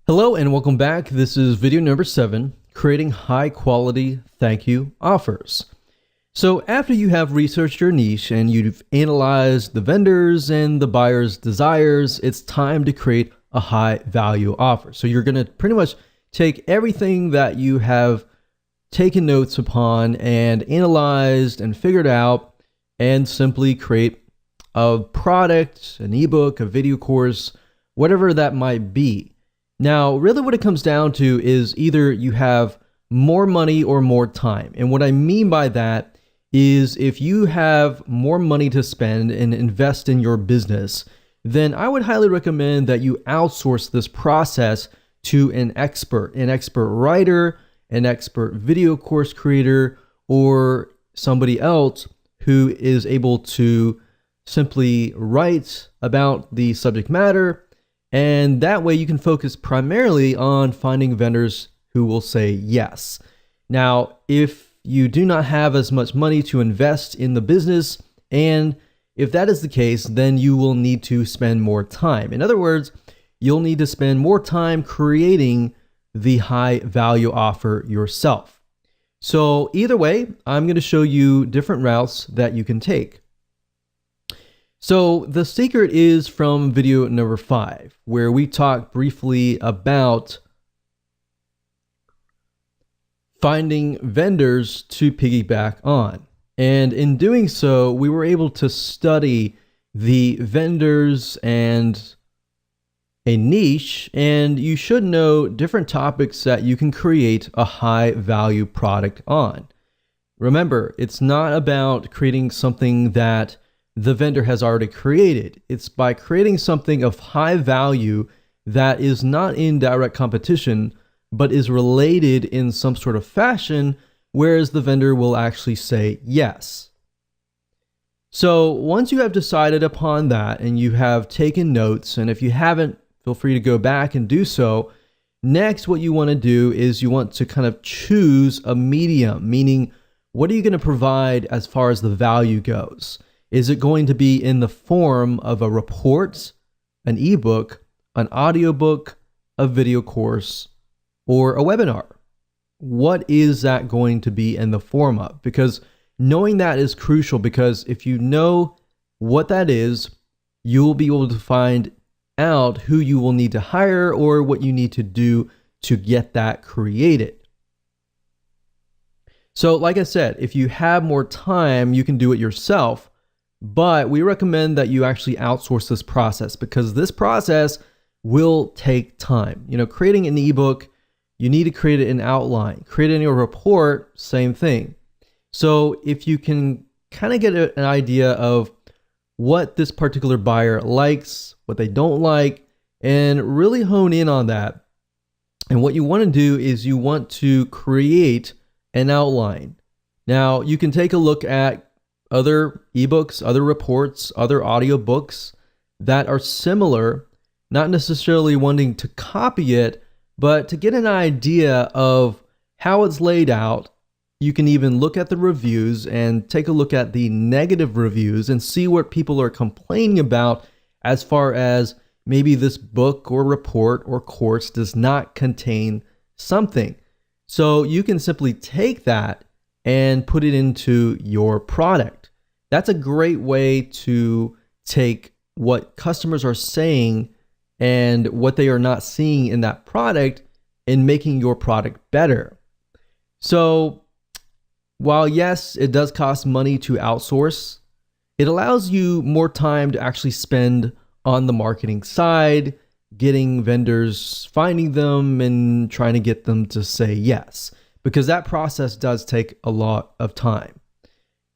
Hello and welcome back. This is video number 7, creating high quality thank you offers. So after you have researched your niche and you've analyzed the vendors and the buyer's desires, it's time to create a high value offer. So you're going to pretty much take everything that you have taken notes upon and analyzed and figured out and simply create a product, an ebook, a video course, whatever that might be. Now, really what it comes down to is either you have more money or more time. And what I mean by that is if you have more money to spend and invest in your business, then I would highly recommend that you outsource this process to an expert writer, an expert video course creator, or somebody else who is able to simply write about the subject matter. And that way you can focus primarily on finding vendors who will say yes. Now, if you do not have as much money to invest in the business, and if that is the case, then you will need to spend more time. In other words, you'll need to spend more time creating the high value offer yourself. So either way, I'm going to show you different routes that you can take. So the secret is from video number 5, where we talk briefly about finding vendors to piggyback on. And in doing so, we were able to study the vendors and a niche, and you should know different topics that you can create a high value product on. Remember, it's not about creating something that the vendor has already created. It's by creating something of high value that is not in direct competition, but is related in some sort of fashion, whereas the vendor will actually say yes. So once you have decided upon that and you have taken notes, and if you haven't, feel free to go back and do so. Next, what you want to do is you want to kind of choose a medium, meaning what are you going to provide as far as the value goes? Is it going to be in the form of a report, an ebook, an audiobook, a video course, or a webinar? What is that going to be in the form of? Because knowing that is crucial, because if you know what that is, you'll be able to find out who you will need to hire or what you need to do to get that created. So like I said, if you have more time, you can do it yourself. But we recommend that you actually outsource this process because this process will take time. Creating an ebook, you need to create an outline. Creating a report, same thing. So if you can kind of get an idea of what this particular buyer likes, what they don't like, and really hone in on that. And what you want to do is you want to create an outline. Now, you can take a look at other ebooks, other reports, other audiobooks that are similar, not necessarily wanting to copy it, but to get an idea of how it's laid out. You can even look at the reviews and take a look at the negative reviews and see what people are complaining about as far as maybe this book or report or course does not contain something. So you can simply take that and put it into your product. That's a great way to take what customers are saying and what they are not seeing in that product and making your product better. So while yes, it does cost money to outsource, it allows you more time to actually spend on the marketing side, getting vendors, finding them, and trying to get them to say yes, because that process does take a lot of time.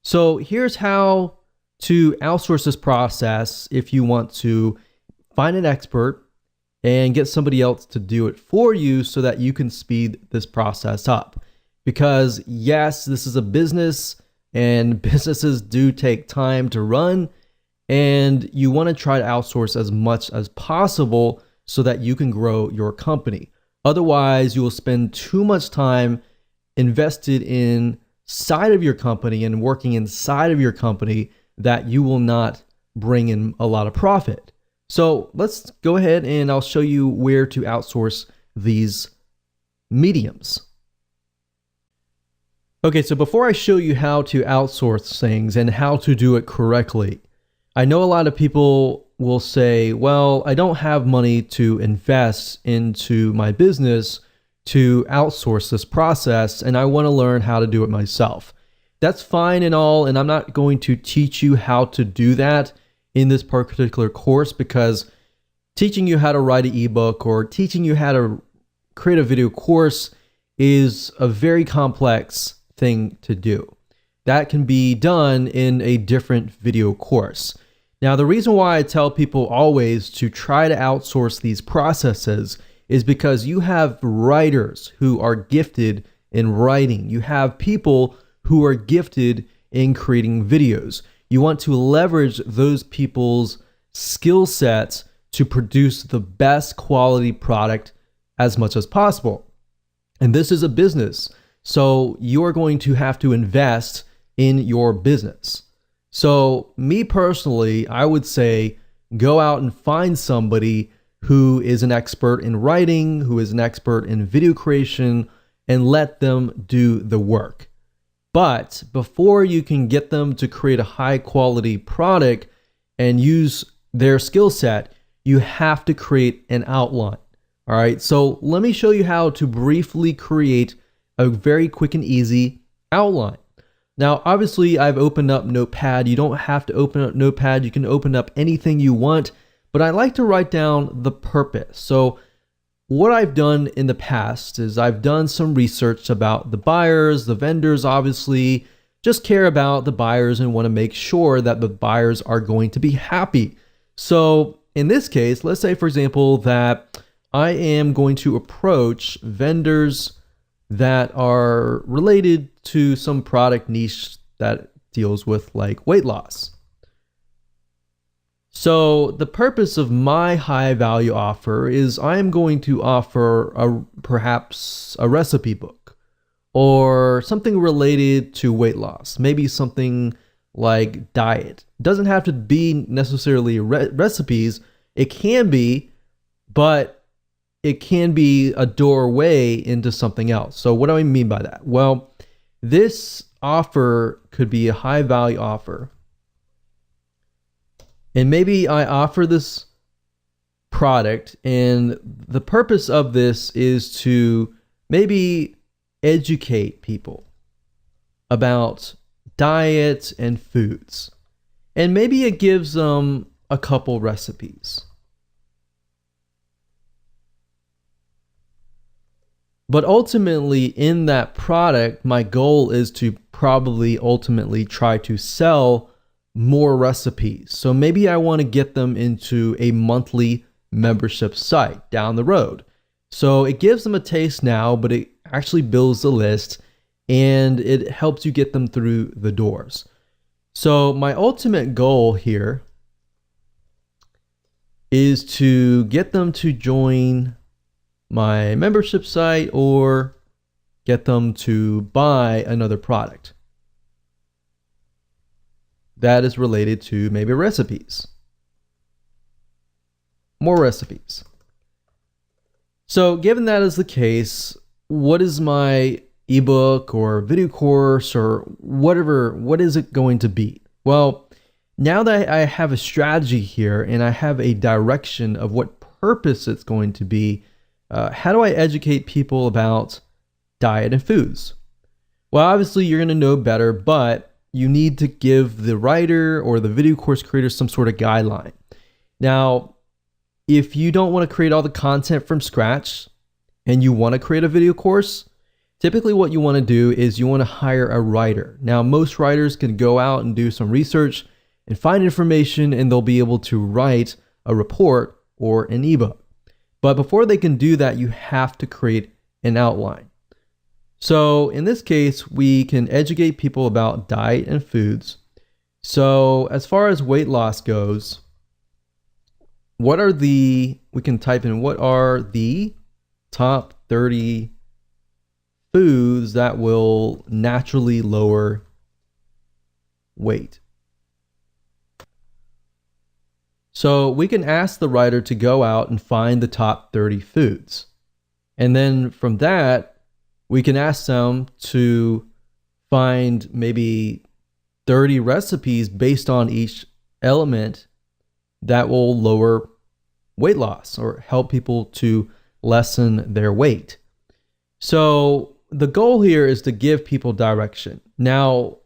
So here's how to outsource this process if you want to find an expert and get somebody else to do it for you so that you can speed this process up. Because yes, this is a business and businesses do take time to run, and you want to try to outsource as much as possible so that you can grow your company. Otherwise, you will spend too much time invested inside of your company and working inside of your company that you will not bring in a lot of profit. So let's go ahead and I'll show you where to outsource these mediums. Okay, so before I show you how to outsource things and how to do it correctly, I know a lot of people will say, well, I don't have money to invest into my business to outsource this process, and I want to learn how to do it myself. That's fine and all, and I'm not going to teach you how to do that in this particular course, because teaching you how to write an ebook or teaching you how to create a video course is a very complex thing to do. That can be done in a different video course. Now, the reason why I tell people always to try to outsource these processes is because you have writers who are gifted in writing. You have people who are gifted in creating videos. You want to leverage those people's skill sets to produce the best quality product as much as possible. And this is a business, so you're going to have to invest in your business. So me personally, I would say go out and find somebody who is an expert in writing, who is an expert in video creation, and let them do the work. But before you can get them to create a high quality product and use their skill set, you have to create an outline. All right, so let me show you how to briefly create a very quick and easy outline. Now, obviously, I've opened up Notepad. You don't have to open up Notepad. You can open up anything you want, but I like to write down the purpose. So what I've done in the past is I've done some research about the buyers, the vendors, obviously, just care about the buyers and want to make sure that the buyers are going to be happy. So in this case, let's say, for example, that I am going to approach vendors that are related to some product niche that deals with like weight loss. So the purpose of my high value offer is I am going to offer perhaps a recipe book or something related to weight loss, maybe something like diet. It doesn't have to be necessarily recipes. It can be, but it can be a doorway into something else. So what do I mean by that? Well, this offer could be a high value offer. And maybe I offer this product, and the purpose of this is to maybe educate people about diet and foods. And maybe it gives them a couple recipes. But ultimately, in that product, my goal is to probably ultimately try to sell more recipes. So maybe I want to get them into a monthly membership site down the road. So it gives them a taste now, but it actually builds the list and it helps you get them through the doors. So my ultimate goal here is to get them to join my membership site or get them to buy another product that is related to maybe recipes. More recipes. So given that is the case, what is my ebook or video course or whatever, what is it going to be? Well, now that I have a strategy here and I have a direction of what purpose it's going to be, how do I educate people about diet and foods? Well, obviously you're going to know better, but you need to give the writer or the video course creator some sort of guideline. Now, if you don't want to create all the content from scratch and you want to create a video course, typically what you want to do is you want to hire a writer. Now, most writers can go out and do some research and find information, and they'll be able to write a report or an ebook. But before they can do that, you have to create an outline. So in this case, we can educate people about diet and foods. So as far as weight loss goes, we can type in what are the top 30 foods that will naturally lower weight. So we can ask the writer to go out and find the top 30 foods. And then from that, we can ask them to find maybe 30 recipes based on each element that will lower weight loss or help people to lessen their weight. So the goal here is to give people direction. Now,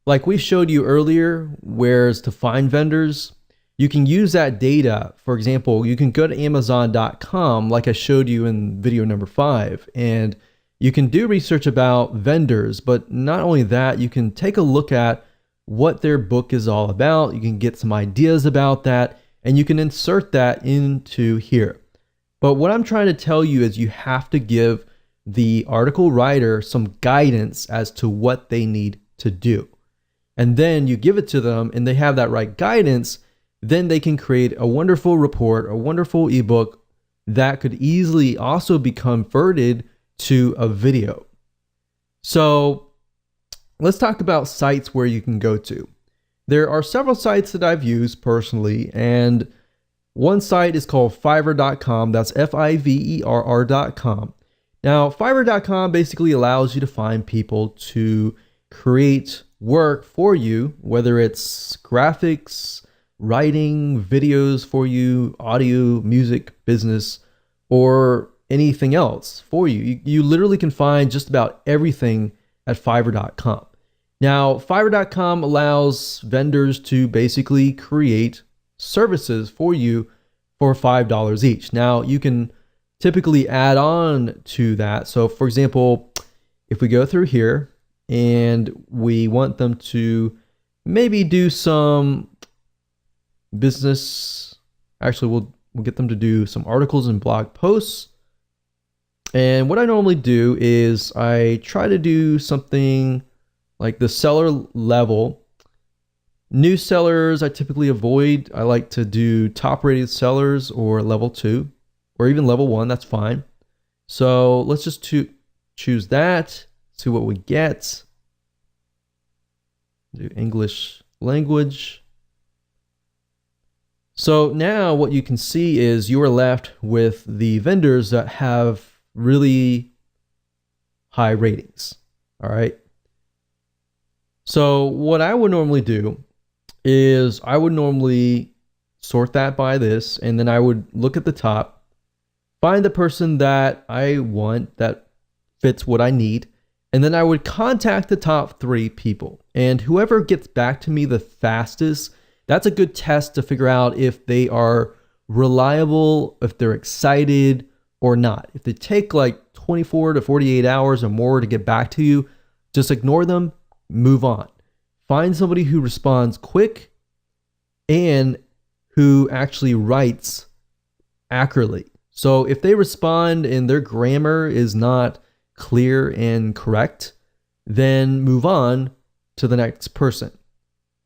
like we showed you earlier, where's to find vendors, you can use that data. For example, you can go to Amazon.com, like I showed you in video number 5, and you can do research about vendors. But not only that, you can take a look at what their book is all about. You can get some ideas about that, and you can insert that into here. But what I'm trying to tell you is you have to give the article writer some guidance as to what they need to do. And then you give it to them and they have that right guidance, then they can create a wonderful report, a wonderful ebook that could easily also be converted to a video. So let's talk about sites where you can go to. There are several sites that I've used personally, and one site is called Fiverr.com. That's Fiverr.com. Now, Fiverr.com basically allows you to find people to create work for you, whether it's graphics, writing, videos for you, audio, music, business, or anything else for you. You literally can find just about everything at Fiverr.com. Now, Fiverr.com allows vendors to basically create services for you for $5 each. Now, you can typically add on to that. So, for example, if we go through here and we want them to maybe do some business, actually, we'll get them to do some articles and blog posts. And what I normally do is I try to do something like the seller level. New sellers I typically avoid. I like to do top rated sellers or level 2 or even level 1. That's fine. So let's just choose that, see what we get. Do English language. So now what you can see is you are left with the vendors that have really high ratings. All right. So what I would normally do is I would normally sort that by this, and then I would look at the top, find the person that I want that fits what I need, and then I would contact the top 3 people. And whoever gets back to me the fastest, that's a good test to figure out if they are reliable, if they're excited or not. If they take like 24 to 48 hours or more to get back to you, just ignore them, move on. Find somebody who responds quick and who actually writes accurately. So if they respond and their grammar is not clear and correct, then move on to the next person.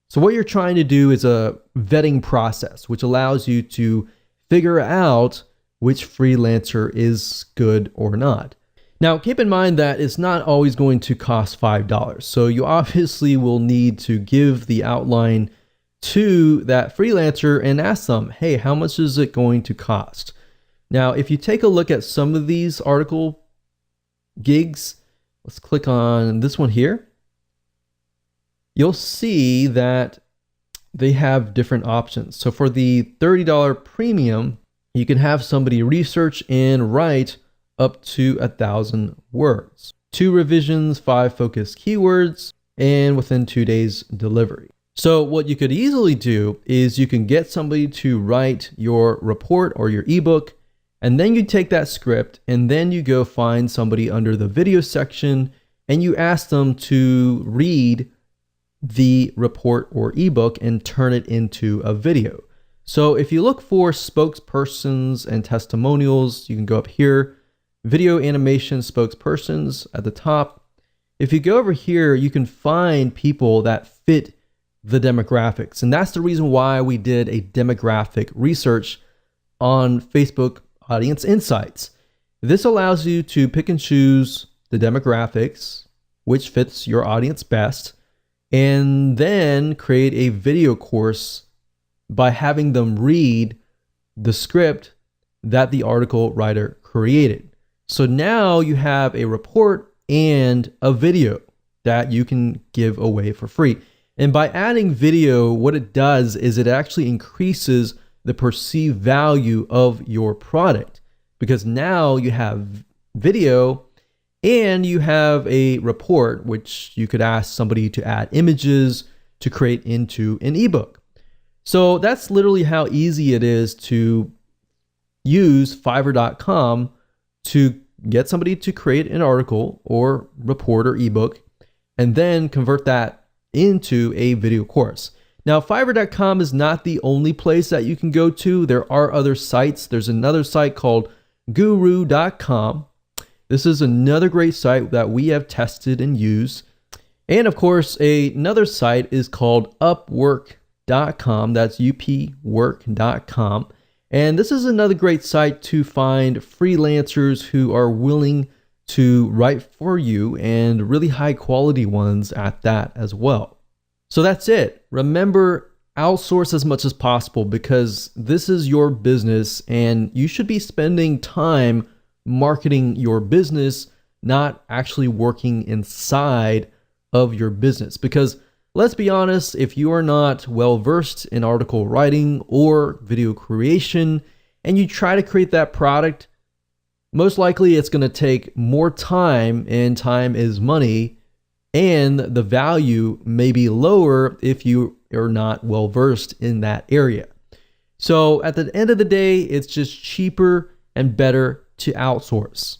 So what you're trying to do is a vetting process, which allows you to figure out which freelancer is good or not. Now, keep in mind that it's not always going to cost $5. So you obviously will need to give the outline to that freelancer and ask them, hey, how much is it going to cost? Now, if you take a look at some of these article gigs, let's click on this one here. You'll see that they have different options. So for the $30 premium, you can have somebody research and write up to 1,000 words, 2 revisions, 5 focused keywords, and within 2 days delivery. So what you could easily do is you can get somebody to write your report or your ebook, and then you take that script and then you go find somebody under the video section and you ask them to read the report or ebook and turn it into a video. So if you look for spokespersons and testimonials, you can go up here, video animation spokespersons at the top. If you go over here, you can find people that fit the demographics. And that's the reason why we did a demographic research on Facebook Audience Insights. This allows you to pick and choose the demographics, which fits your audience best, and then create a video course by having them read the script that the article writer created. So now you have a report and a video that you can give away for free. And by adding video, what it does is it actually increases the perceived value of your product, because now you have video and you have a report, which you could ask somebody to add images to create into an ebook. So that's literally how easy it is to use Fiverr.com to get somebody to create an article or report or ebook and then convert that into a video course. Now, Fiverr.com is not the only place that you can go to. There are other sites. There's another site called Guru.com. This is another great site that we have tested and used. And of course, another site is called Upwork.com. That's upwork.com. And this is another great site to find freelancers who are willing to write for you, and really high quality ones at that as well. So that's it. Remember, outsource as much as possible, because this is your business and you should be spending time marketing your business, not actually working inside of your business. Because let's be honest, if you are not well versed in article writing or video creation and you try to create that product, most likely it's going to take more time, and time is money, and the value may be lower if you are not well versed in that area. So at the end of the day, it's just cheaper and better to outsource.